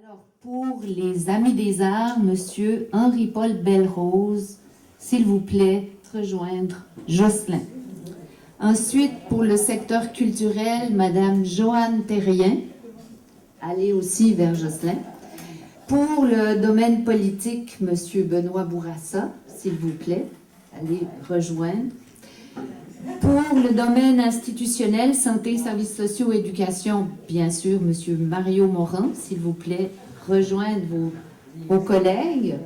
Alors, pour les Amis des Arts, Monsieur Henri-Paul Belrose, s'il vous plaît, rejoindre Jocelyn. Ensuite, pour le secteur culturel, Madame Joanne Terrien, allez aussi vers Jocelyn. Pour le domaine politique, Monsieur Benoît Bourassa, s'il vous plaît, allez rejoindre. Pour le domaine institutionnel, santé, services sociaux, éducation, bien sûr, Monsieur Mario Morin, s'il vous plaît, rejoindre vos collègues.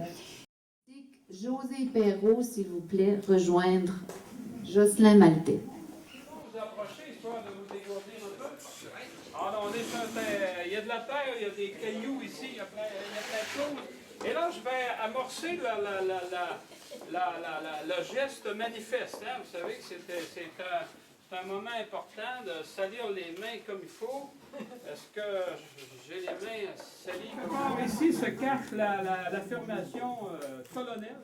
José Perrault, s'il vous plaît, rejoindre Jocelyn Maltais. Vous approchez, histoire de vous dégourdir un peu. Ah non, on est sur un terre. Il y a de la terre, il y a des cailloux ici, il y a plein de choses. Et là, je vais amorcer le geste manifeste. Hein? Vous savez que c'est un moment important de salir les mains comme il faut. Est-ce que j'ai les mains salies? Encore ici se cache l'affirmation colonel.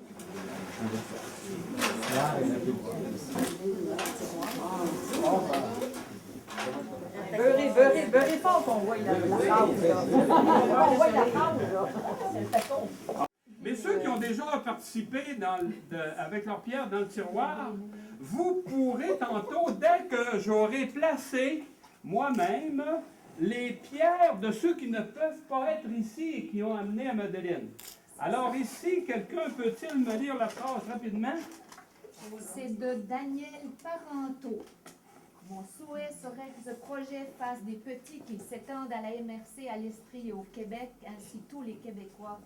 Beurrez fort qu'on voit la phrase. On voit la phrase, là. Mais ceux qui ont déjà participé avec leur pierre dans le tiroir, vous pourrez tantôt, dès que j'aurai placé moi-même les pierres de ceux qui ne peuvent pas être ici et qui ont amené à Madeleine. Alors ici, quelqu'un peut-il me lire la phrase rapidement? C'est de Daniel Parenteau. Mon souhait serait que ce projet fasse des petits qui s'étendent à la MRC, à l'Estrie et au Québec, ainsi tous les Québécois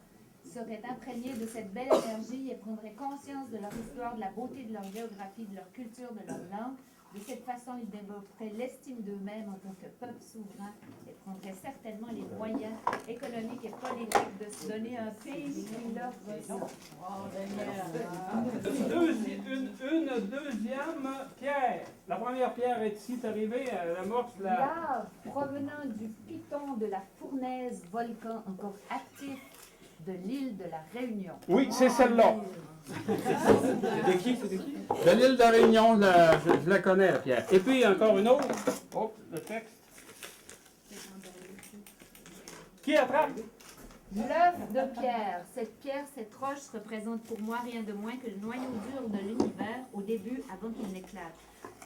seraient imprégnés de cette belle énergie et prendraient conscience de leur histoire, de la beauté de leur géographie, de leur culture, de leur langue. De cette façon, ils développeraient l'estime d'eux-mêmes en tant que peuple souverain et prendraient certainement les moyens économiques et politiques de se donner un pays qui leur ressemble. Une deuxième pierre. La première pierre est ici, est arrivée, elle amorce la... Lave provenant du piton de la fournaise volcan encore actif de l'île de la Réunion. Oui, c'est celle-là. C'est de qui? De l'île de Réunion, je la connais, la pierre. Et puis, encore une autre. Oh, le texte. Qui attrape? L'œuf de pierre. Cette pierre, cette roche représente pour moi rien de moins que le noyau dur de l'univers au début, avant qu'il n'éclate.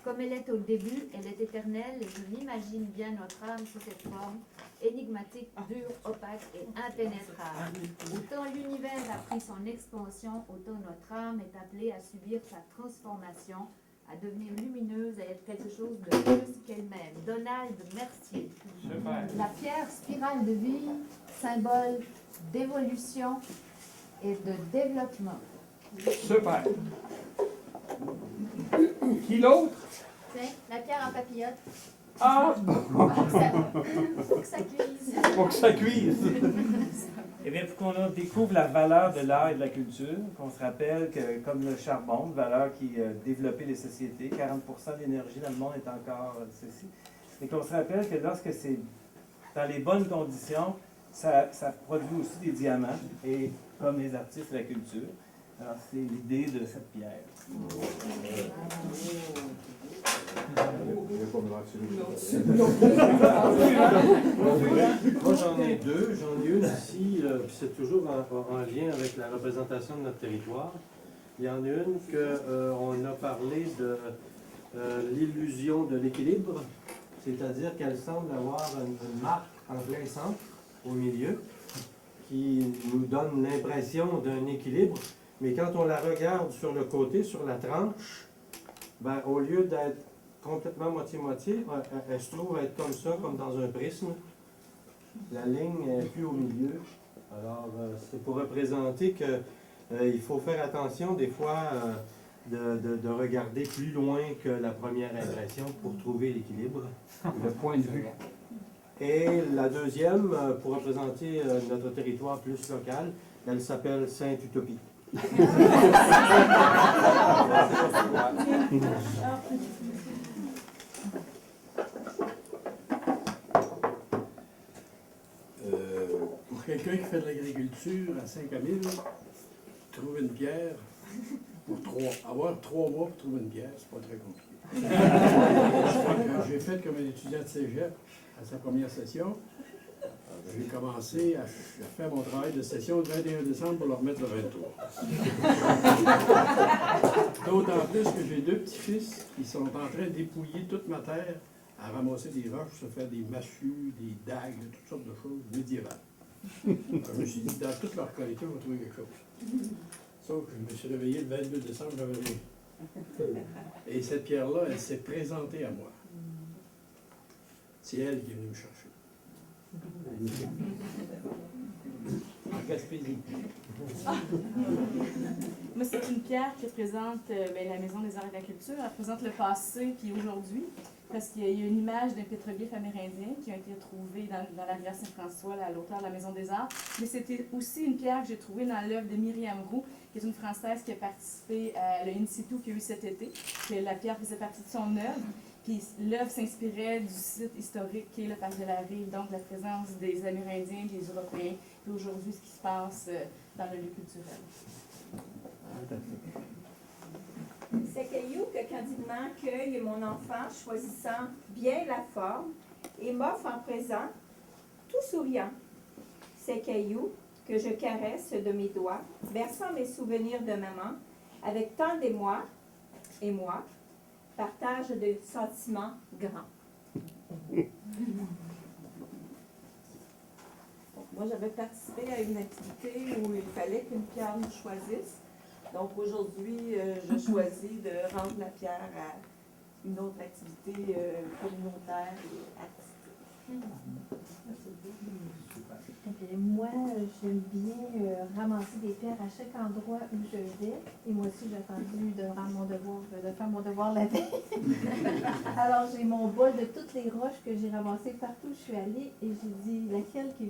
Comme elle est au début, elle est éternelle et je m'imagine bien notre âme sous cette forme, énigmatique, dure, opaque et impénétrable. Autant l'univers a pris son expansion, autant notre âme est appelée à subir sa transformation, à devenir lumineuse, à être quelque chose de plus qu'elle-même. Donald Mercier. Super. La pierre spirale de vie, symbole d'évolution et de développement. Super. Qui l'autre? C'est la pierre en papillote. Ah! Faut que ça cuise. Faut que ça cuise. Eh bien, pour qu'on découvre la valeur de l'art et de la culture, qu'on se rappelle que, comme le charbon, une valeur qui a développé les sociétés, 40% de l'énergie dans le monde est encore ceci, et qu'on se rappelle que lorsque c'est dans les bonnes conditions, ça produit aussi des diamants, et comme les artistes de la culture. Alors, c'est l'idée de cette pierre. Moi, j'en ai deux. J'en ai une ici, puis c'est toujours en lien avec la représentation de notre territoire. Il y en a une qu'on a parlé de l'illusion de l'équilibre, c'est-à-dire qu'elle semble avoir une marque en plein centre, au milieu, qui nous donne l'impression d'un équilibre. Mais quand on la regarde sur le côté, sur la tranche, ben, au lieu d'être complètement moitié-moitié, elle se trouve être comme ça, comme dans un prisme. La ligne n'est plus au milieu. Alors, c'est pour représenter qu'il faut faire attention des fois de regarder plus loin que la première impression pour trouver l'équilibre. Le point de vue. Et la deuxième, pour représenter notre territoire plus local, elle s'appelle Sainte-Utopie. Pour quelqu'un qui fait de l'agriculture à Saint-Camille, trouver une pierre, avoir 3 mois pour trouver une pierre, c'est pas très compliqué. J'ai fait comme un étudiant de cégep à sa première session. J'ai commencé à faire mon travail de session le 21 décembre pour le remettre le 23. D'autant plus que j'ai 2 petits-fils qui sont en train d'épouiller toute ma terre, à ramasser des roches, se faire des massues, des dagues, toutes sortes de choses médiévales. Alors, je me suis dit, dans toute leur qualité, on va trouver quelque chose. Sauf que je me suis réveillé le 22 décembre, j'avais rien. Et cette pierre-là, elle s'est présentée à moi. C'est elle qui est venue me chercher. En Gaspésie. Moi, c'est une pierre qui représente la Maison des Arts et de la Culture. Elle représente le passé puis aujourd'hui, parce qu'il y a une image d'un pétroglyphe amérindien qui a été trouvé dans la rivière Saint-François, à l'auteur de la Maison des Arts. Mais c'était aussi une pierre que j'ai trouvée dans l'œuvre de Myriam Roux, qui est une Française qui a participé à le In situ qu'il y a eu cet été. La pierre faisait partie de son œuvre. Puis l'œuvre s'inspirait du site historique qui est le Parc de la Rive, donc la présence des Amérindiens, des Européens, puis aujourd'hui ce qui se passe dans le lieu culturel. C'est Caillou que candidement cueille mon enfant, choisissant bien la forme, et m'offre en présent, tout souriant. C'est Caillou que je caresse de mes doigts, versant mes souvenirs de maman, avec tant d'émoi, et moi, partage de sentiments grands. Moi, j'avais participé à une activité où il fallait qu'une pierre nous choisisse. Donc aujourd'hui, je choisis de rendre la pierre à une autre activité communautaire et artistique. Et moi, j'aime bien ramasser des pierres à chaque endroit où je vais. Et moi aussi, j'ai attendu de faire mon devoir la veille. Alors, j'ai mon bol de toutes les roches que j'ai ramassées partout où je suis allée. Et j'ai dit, laquelle qui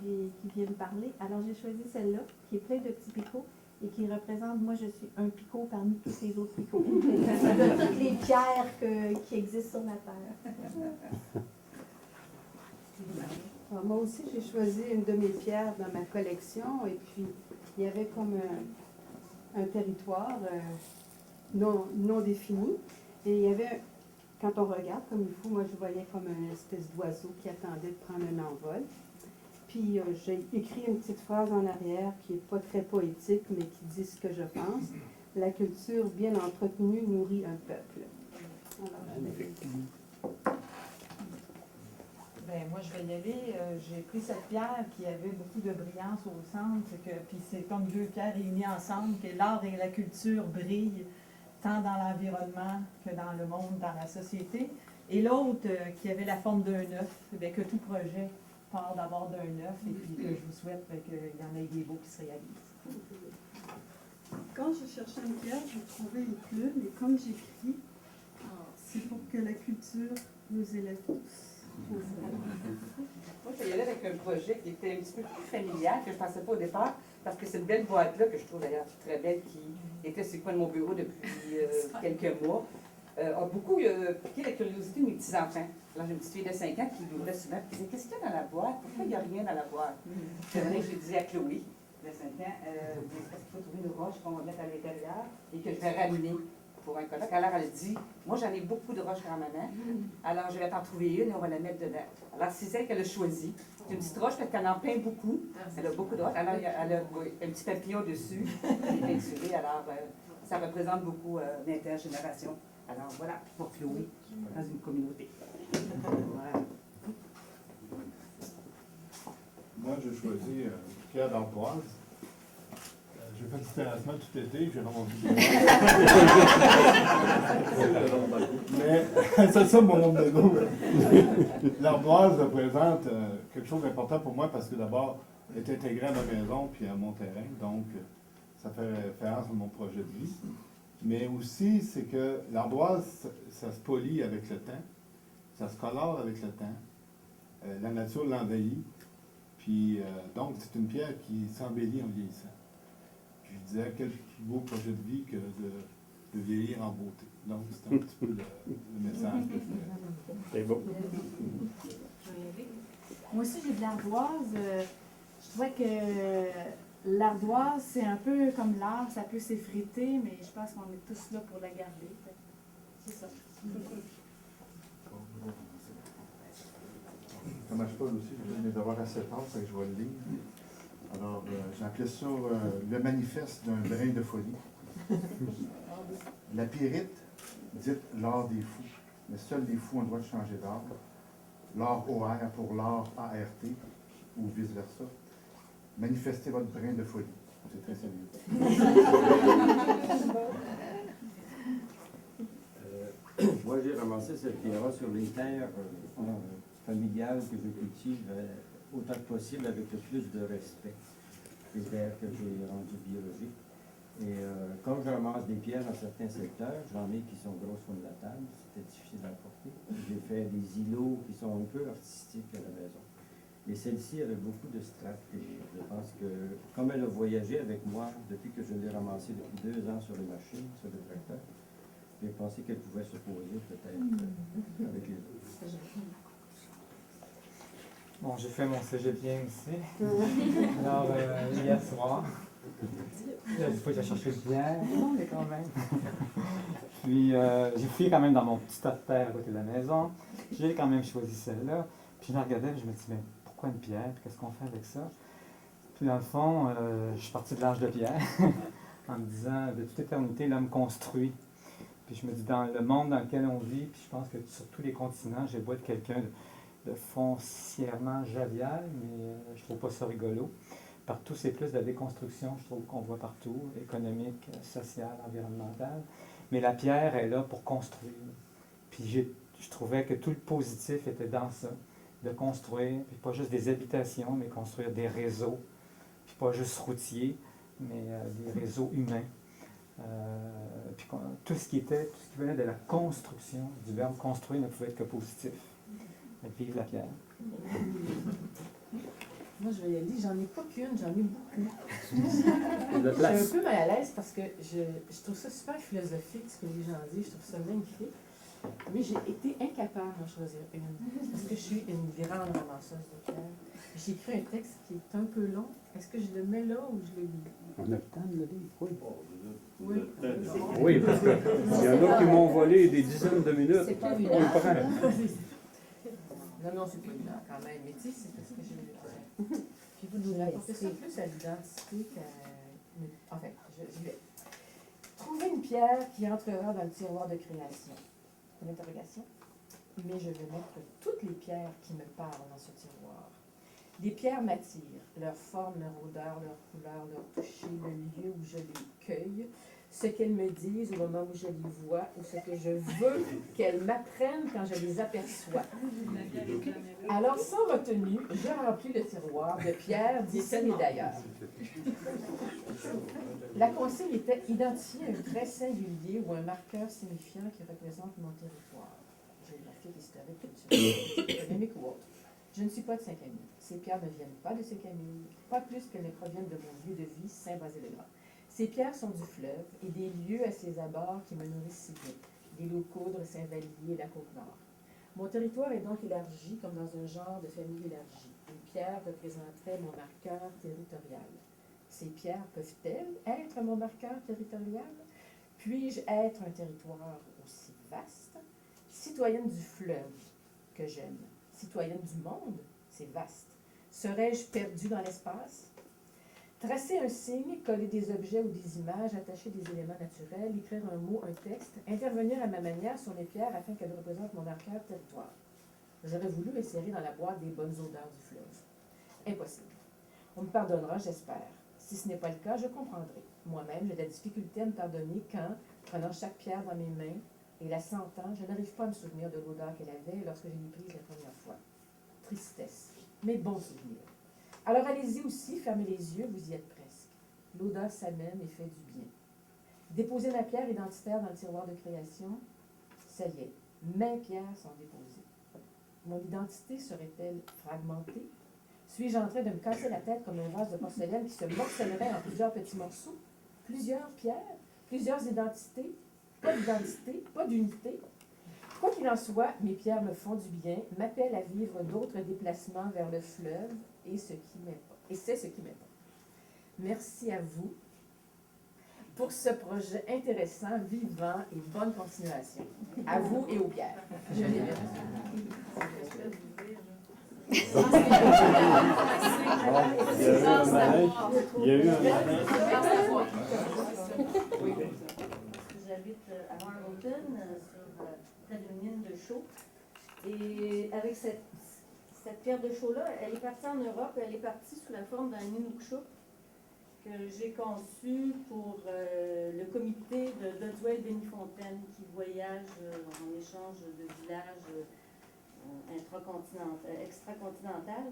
vient me parler? Alors, j'ai choisi celle-là, qui est pleine de petits picots et qui représente, moi, je suis un picot parmi tous les autres picots. De toutes les pierres qui existent sur la Terre. Alors, moi aussi, j'ai choisi une de mes pierres dans ma collection et puis il y avait comme un territoire non défini et il y avait, quand on regarde comme il faut, moi je voyais comme une espèce d'oiseau qui attendait de prendre un envol. Puis j'ai écrit une petite phrase en arrière qui n'est pas très poétique mais qui dit ce que je pense. La culture bien entretenue nourrit un peuple. Alors, ben, moi, je vais y aller. J'ai pris cette pierre qui avait beaucoup de brillance au centre, puis c'est comme 2 pierres réunies ensemble, que l'art et la culture brillent tant dans l'environnement que dans le monde, dans la société. Et l'autre, qui avait la forme d'un œuf, bien, que tout projet part d'abord d'un œuf, et puis que je vous souhaite qu'il y en ait des beaux qui se réalisent. Quand je cherchais une pierre, je trouvais une plume, et comme j'écris, c'est pour que la culture nous élève tous. Moi, je vais y aller avec un projet qui était un petit peu plus familial, que je ne pensais pas au départ, parce que cette belle boîte-là, que je trouve d'ailleurs très belle, qui était sur le coin de mon bureau depuis quelques mois, a beaucoup piqué la curiosité de mes petits-enfants. Alors, j'ai une petite fille de 5 ans qui l'ouvrait souvent et disait « Qu'est-ce qu'il y a dans la boîte? Pourquoi il n'y a rien dans la boîte? » Je disais à Chloé, de 5 ans, est-ce qu'il faut trouver une roche qu'on va mettre à l'intérieur et que je vais ramener pour un colloque. Alors, elle dit, moi, j'en ai beaucoup de roches grand-maman, alors je vais t'en trouver une et on va la mettre dedans. Alors, c'est celle qu'elle a choisie. C'est une petite roche parce qu'elle en peint beaucoup. Elle a beaucoup de roches. Alors, elle a un petit papillon dessus, elle est peinturée. Alors, ça représente beaucoup l'intergénération. Alors, voilà, pour Chloé, dans une communauté. Voilà. Moi, j'ai choisi Pierre d'Arboise. J'ai fait du terrassement tout l'été, j'ai remonté. Mais c'est ça mon nombre de goût. L'arboise représente quelque chose d'important pour moi parce que d'abord, elle est intégrée à ma maison puis à mon terrain, donc ça fait référence à mon projet de vie. Mais aussi, c'est que l'ardoise, ça se polit avec le temps, ça se colore avec le temps, la nature l'envahit, puis donc c'est une pierre qui s'embellit en vieillissant. Je disais, quel plus beau projet de vie que de vieillir en beauté. Donc, c'est un petit peu le message que je voulais. C'est beau. Moi aussi, j'ai de l'ardoise. Je trouvais que l'ardoise, c'est un peu comme l'art, ça peut s'effriter, mais je pense qu'on est tous là pour la garder. C'est ça. Thomas Paul aussi, j'ai fait mes devoirs à 7 ans, fait que je vais le lire. Alors, j'ai appelé ça le manifeste d'un brin de folie. La pyrite, dite l'art des fous, mais seuls les fous ont le droit de changer d'art. L'art OR pour l'art ART, ou vice-versa. Manifestez votre brin de folie. C'est très sérieux. Moi, j'ai ramassé cette pierre sur les terres familiales que je cultive autant que possible avec le plus de respect. Les terres que j'ai rendues biologiques. Et quand je ramasse des pierres dans certains secteurs, j'en ai qui sont grosses comme la table, c'était difficile à porter. J'ai fait des îlots qui sont un peu artistiques à la maison. Et celle-ci avait beaucoup de strates. Et je pense que, comme elle a voyagé avec moi depuis que je l'ai ramassée depuis 2 ans sur les machines, sur le tracteur, j'ai pensé qu'elle pouvait se poser peut-être avec les autres. Bon, j'ai fait mon cégepien aussi. Alors, hier soir, il faut que j'ai cherché le pierre, mais quand même. Puis, j'ai fouillé quand même dans mon petit tas de terre à côté de la maison. J'ai quand même choisi celle-là. Puis, je la regardais et je me dis, mais pourquoi une pierre? Qu'est-ce qu'on fait avec ça? Puis, dans le fond, je suis parti de l'âge de pierre en me disant, de toute éternité, l'homme construit. Puis, je me dis, dans le monde dans lequel on vit, puis je pense que sur tous les continents, j'ai beau être quelqu'un de foncièrement jovial, mais je trouve pas ça rigolo. Partout, c'est plus de la déconstruction, je trouve qu'on voit partout, économique, sociale, environnementale. Mais la pierre est là pour construire. Puis je trouvais que tout le positif était dans ça, de construire, puis pas juste des habitations, mais construire des réseaux, puis pas juste routiers, mais des réseaux humains. Puis tout ce qui venait de la construction, du verbe construire ne pouvait être que positif. Vive la pierre. Moi, je vais y aller. J'en ai pas qu'une, j'en ai beaucoup. Je suis un peu mal à l'aise parce que je trouve ça super philosophique, ce que les gens disent. Je trouve ça magnifique. Mais j'ai été incapable d'en choisir une. Parce que je suis une grande ramasseuse de pierre. J'ai écrit un texte qui est un peu long. Est-ce que je le mets là ou je le lis? On a le temps de le lire, oui. Oui. Oui, parce qu'il y en a qui m'ont volé des dizaines de minutes. C'est pas On le prend. Non, c'est pas évident quand même, mais tu sais, c'est parce que j'ai le Puis vous nous apportez ça plus à l'identité qu'à... Enfin, j'y vais. Trouver une pierre qui entrera dans le tiroir de création. Une interrogation. Mais je vais mettre toutes les pierres qui me parlent dans ce tiroir. Les pierres m'attirent, leur forme, leur odeur, leur couleur, leur toucher, le lieu où je les cueille, ce qu'elles me disent au moment où je les vois, ou ce que je veux qu'elles m'apprennent quand je les aperçois. Alors, sans retenue, je remplis le tiroir de pierres d'ici et d'ailleurs. La consigne était identifier un trait singulier ou un marqueur signifiant qui représente mon territoire. Géographique, historique, culturel, économique ou autre. Je ne suis pas de Saint-Camille. Ces pierres ne viennent pas de Saint-Camille, pas plus qu'elles ne proviennent de mon lieu de vie, Saint-Basile-le-Grand. Ces pierres sont du fleuve et des lieux à ses abords qui me nourrissent si bien, des Loups-Coudres, Saint-Vallier et la Côte-Nord. Mon territoire est donc élargi comme dans un genre de famille élargie. Une pierre représenterait mon marqueur territorial. Ces pierres peuvent-elles être mon marqueur territorial? Puis-je être un territoire aussi vaste? Citoyenne du fleuve, que j'aime. Citoyenne du monde, c'est vaste. Serais-je perdue dans l'espace? Tracer un signe, coller des objets ou des images, attacher des éléments naturels, écrire un mot, un texte, intervenir à ma manière sur les pierres afin qu'elles représentent mon marqueur territoire. J'aurais voulu insérer dans la boîte des bonnes odeurs du fleuve. Impossible. On me pardonnera, j'espère. Si ce n'est pas le cas, je comprendrai. Moi-même, j'ai de la difficulté à me pardonner quand, prenant chaque pierre dans mes mains et la sentant, je n'arrive pas à me souvenir de l'odeur qu'elle avait lorsque je l'ai prise la première fois. Tristesse, mais bon souvenir. Alors allez-y aussi, fermez les yeux, vous y êtes presque. L'odeur s'amène et fait du bien. Déposer ma pierre identitaire dans le tiroir de création, ça y est, mes pierres sont déposées. Mon identité serait-elle fragmentée? Suis-je en train de me casser la tête comme un vase de porcelaine qui se morcellerait en plusieurs petits morceaux? Plusieurs pierres? Plusieurs identités? Pas d'identité? Pas d'unité? Quoi qu'il en soit, mes pierres me font du bien, m'appellent à vivre d'autres déplacements vers le fleuve et c'est ce qui m'importe. Merci à vous pour ce projet intéressant, vivant et bonne continuation. À vous et aux pierres. Je les remercie. Il y a eu un malaise. J'habite à Marlton, près d'une mine de chaux. Et avec cette pierre de chaux-là, elle est partie en Europe, elle est partie sous la forme d'un inukshuk que j'ai conçu pour le comité de Dodswell-Bénifontaine qui voyage en échange de villages extracontinental.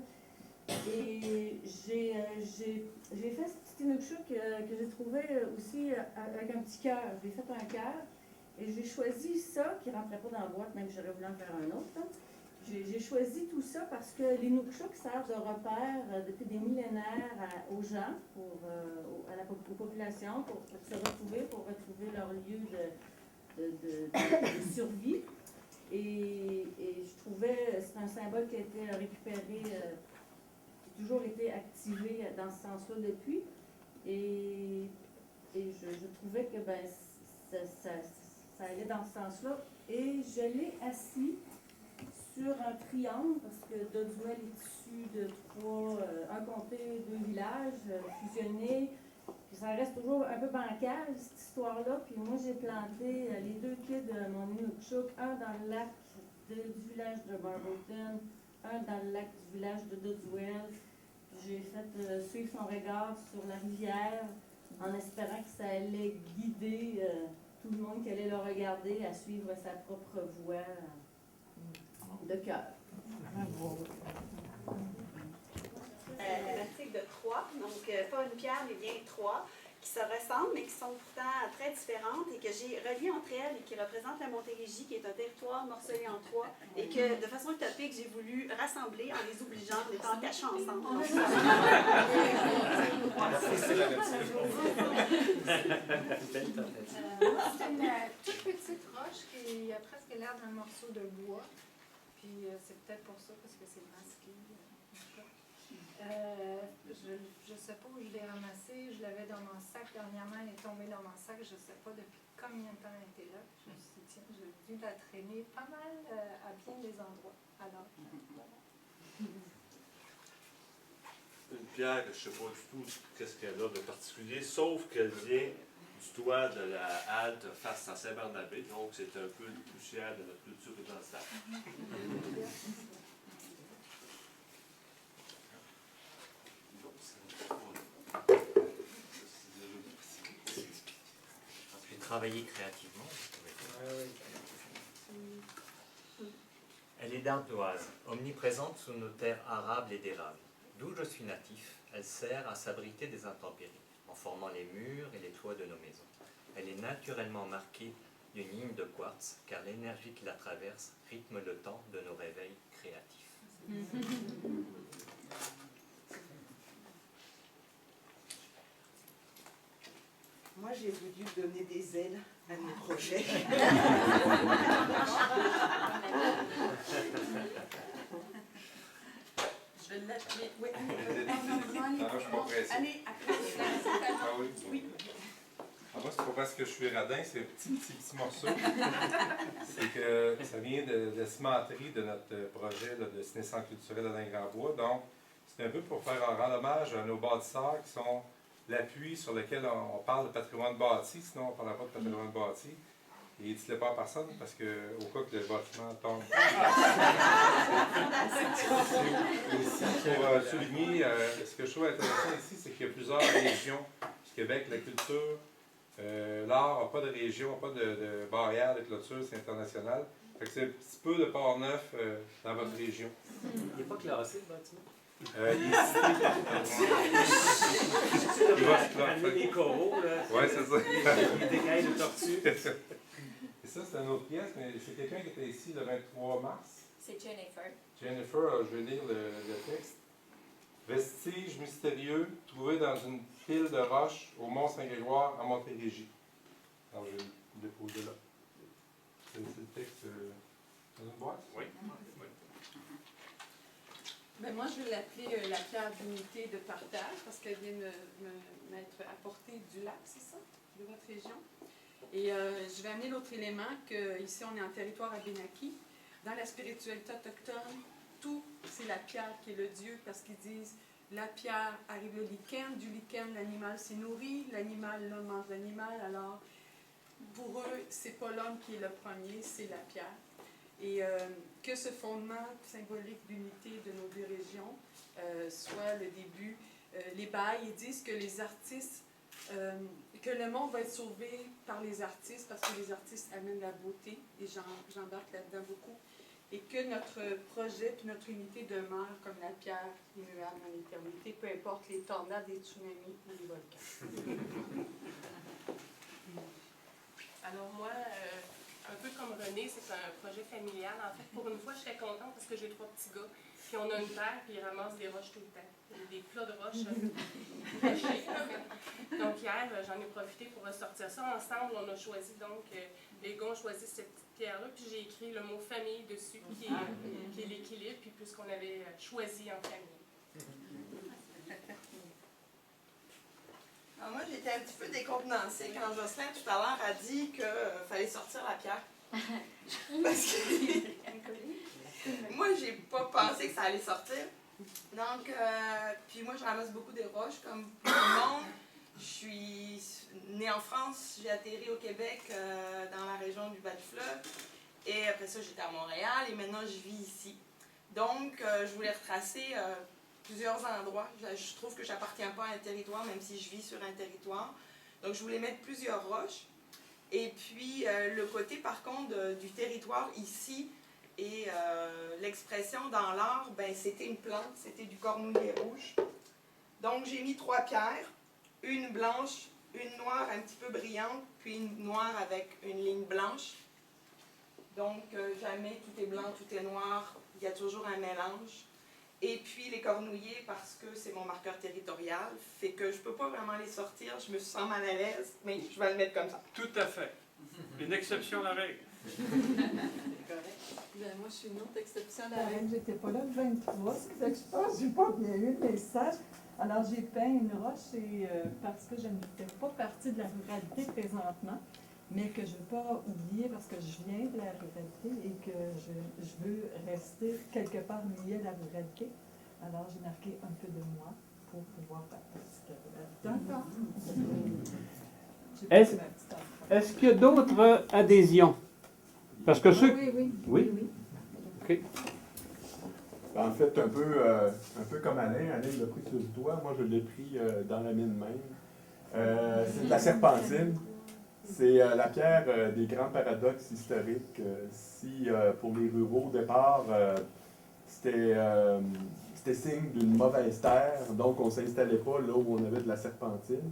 Et j'ai fait ce petit inukshuk que j'ai trouvé aussi avec un petit cœur. J'ai fait un cœur et j'ai choisi ça, qui ne rentrait pas dans la boîte, même si j'aurais voulu en faire un autre. Hein. J'ai choisi tout ça parce que l'inukshuk sert de repère depuis des millénaires aux gens, aux populations, pour se retrouver, pour retrouver leur lieu de survie. Et je trouvais, c'est un symbole qui a été récupéré, qui a toujours été activé dans ce sens-là depuis. Et je trouvais que ben, ça allait dans ce sens-là. Et je l'ai assis sur un triangle, parce que Dodswell est issu de un comté, 2 villages fusionnés. Puis ça reste toujours un peu bancal, cette histoire-là. Puis moi, j'ai planté les 2 kids de mon inukshuk, un dans le lac du village de Marlton, un dans le lac du village de Dodswell. J'ai fait suivre son regard sur la rivière en espérant que ça allait guider tout le monde qui allait le regarder à suivre sa propre voie de cœur. Thématique de 3, donc pas une pierre, mais bien 3, qui se ressemblent, mais qui sont pourtant très différentes et que j'ai reliées entre elles et qui représentent la Montérégie, qui est un territoire morcelé en 3, et que de façon utopique, j'ai voulu rassembler en les obligeant, en étant cachés ensemble. C'est une toute petite roche qui a presque l'air d'un morceau de bois. Puis c'est peut-être pour ça, parce que c'est masqué. Je ne sais pas où je l'ai ramassé. Je l'avais dans mon sac dernièrement. Elle est tombée dans mon sac. Je ne sais pas depuis combien de temps elle était là. Je me suis dit, tiens, j'ai dû la traîner pas mal à bien des endroits. Alors, voilà. Une pierre, je ne sais pas du tout qu'est-ce qu'elle a de particulier, sauf qu'elle vient du toit de la halte face à Saint-Barnabé, donc c'est un peu le poussière de notre culture résidentielle. Ensuite, travailler créativement. Elle est d'ardoise, omniprésente sous nos terres arables et d'érables. D'où je suis natif, elle sert à s'abriter des intempéries, en formant les murs et les toits de nos maisons. Elle est naturellement marquée d'une ligne de quartz, car l'énergie qui la traverse rythme le temps de nos réveils créatifs. Moi, j'ai voulu donner des ailes à mes projets. Je vais l'appeler. Oui. Non, je suis pas pressé. Allez, Ah oui? Ah, moi, c'est pas parce que je suis radin, c'est un petit morceau. C'est que ça vient de la cimenterie de notre projet là, de ciné-centre culturel à Dingue-en-Bois. Donc, c'est un peu pour faire un rendre hommage à nos bâtisseurs qui sont l'appui sur lequel on parle de patrimoine bâti, sinon on ne parlera pas de patrimoine bâti. Et dites-le pas à personne parce qu'au cas que le bâtiment tombe. Aussi, pour souligner, ce que je trouve intéressant ici, c'est qu'il y a plusieurs régions du Québec. La culture, l'art n'a pas de région, n'a pas de barrière de clôture, c'est international. Fait que c'est un petit peu de Port-Neuf dans votre région. Il n'est pas classé, le bâtiment? Il va se classer. Les coraux, là. Ouais, c'est ça. Les décailles de tortue. Et ça, c'est une autre pièce, mais c'est quelqu'un qui était ici le 23 mars. C'est Jennifer. Jennifer, je vais lire le texte. Vestiges mystérieux trouvés dans une pile de roches au Mont-Saint-Grégoire à Montérégie. Alors, je vais le déposer là. C'est le texte dans une boîte? Oui. Ben moi, je vais l'appeler la pierre d'unité de partage parce qu'elle vient m'être apportée du lac, c'est ça, de votre région. Et je vais amener l'autre élément, que ici on est en territoire abénaki. Dans la spiritualité autochtone, tout, c'est la pierre qui est le Dieu, parce qu'ils disent, la pierre arrive le lichen, du lichen, l'animal s'est nourri, l'animal, l'homme mange l'animal, alors pour eux, c'est pas l'homme qui est le premier, c'est la pierre. Et que ce fondement symbolique d'unité de nos deux régions soit le début. Les Baha'is ils disent que les artistes, que le monde va être sauvé par les artistes parce que les artistes amènent la beauté, et j'embarque là-dedans beaucoup, et que notre projet et notre unité demeure comme la pierre immuable en éternité, peu importe les tornades, les tsunamis ou les volcans. Alors moi, un peu comme René, c'est un projet familial. En fait, pour une fois, je serais contente parce que j'ai 3 petits gars. Puis on a une terre, puis ils ramassent des roches tout le temps. Des plats de roches cachés. Donc hier, j'en ai profité pour ressortir ça. Ensemble, on a choisi, donc, les gars ont choisi cette petite pierre-là, puis j'ai écrit le mot famille dessus, qui est l'équilibre, puis puisqu'on avait choisi en famille. Alors moi, j'étais un petit peu décontenancée quand Jocelyn, tout à l'heure, a dit qu'il fallait sortir la pierre. Parce que moi, j'ai pas pensé que ça allait sortir. Donc, puis moi, je ramasse beaucoup de roches, comme tout le monde. Je suis née en France, j'ai atterri au Québec, dans la région du Bas-du-Fleuve. Et après ça, j'étais à Montréal et maintenant, je vis ici. Donc, je voulais retracer plusieurs endroits. Je trouve que je n'appartiens pas à un territoire, même si je vis sur un territoire. Donc, je voulais mettre plusieurs roches. Et puis, le côté, par contre, du territoire ici, et l'expression dans l'art, ben, c'était une plante, c'était du cornouiller rouge. Donc, j'ai mis 3 pierres, une blanche, une noire un petit peu brillante, puis une noire avec une ligne blanche. Donc, jamais tout est blanc, tout est noir, il y a toujours un mélange. Et puis, les cornouillers, parce que c'est mon marqueur territorial, fait que je ne peux pas vraiment les sortir, je me sens mal à l'aise, mais je vais le mettre comme ça. Tout à fait. Une exception à la règle. Ben, moi, je suis une autre exception à la règle. J'étais pas là le 23, ce qui fait que je pense que j'ai pas bien eu le message. Alors, j'ai peint une roche et, parce que je ne fais pas partie de la ruralité présentement, mais que je ne veux pas oublier parce que je viens de la ruralité et que je veux rester quelque part lié à la ruralité. Alors, j'ai marqué un peu de moi pour pouvoir participer à la ruralité. Est-ce qu'il y a d'autres adhésions? Parce que ceux... Oui. OK. En fait, un peu comme Alain l'a pris sur le doigt, moi je l'ai pris dans la mine même. C'est de la serpentine. C'est la pierre des grands paradoxes historiques. Si pour les ruraux au départ, c'était signe d'une mauvaise terre, donc on ne s'installait pas là où on avait de la serpentine.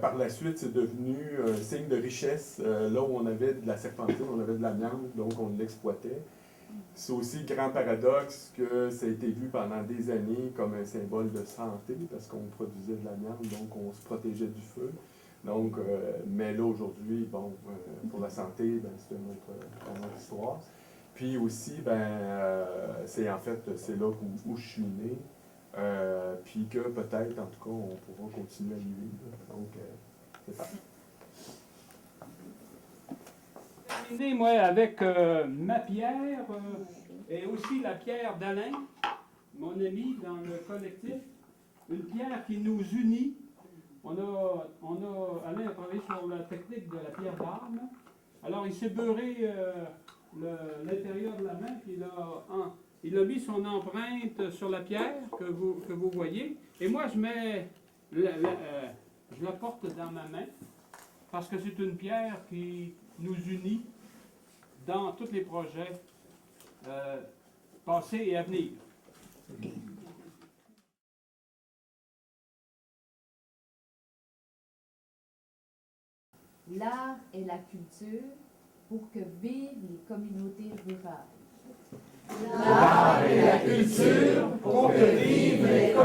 Par la suite, c'est devenu un signe de richesse. Là où on avait de la serpentine, on avait de l'amiante, donc on l'exploitait. C'est aussi le grand paradoxe que ça a été vu pendant des années comme un symbole de santé, parce qu'on produisait de l'amiante, donc on se protégeait du feu. Donc, mais là, aujourd'hui, bon, pour la santé, ben, c'est une autre histoire. Puis aussi, c'est en fait, c'est là où je suis né. Puis que peut-être, en tout cas, on pourra continuer à y vivre. Donc, c'est ça. Terminé, moi, avec ma pierre et aussi la pierre d'Alain, mon ami dans le collectif. Une pierre qui nous unit. Alain a travaillé sur la technique de la pierre d'arme. Alors, il s'est beurré l'intérieur de la main, puis il a mis son empreinte sur la pierre que vous voyez. Et moi, je la porte dans ma main parce que c'est une pierre qui nous unit dans tous les projets passés et à venir. L'art et la culture pour que vivent les communautés rurales. L'art et la culture pour que vivent les communautés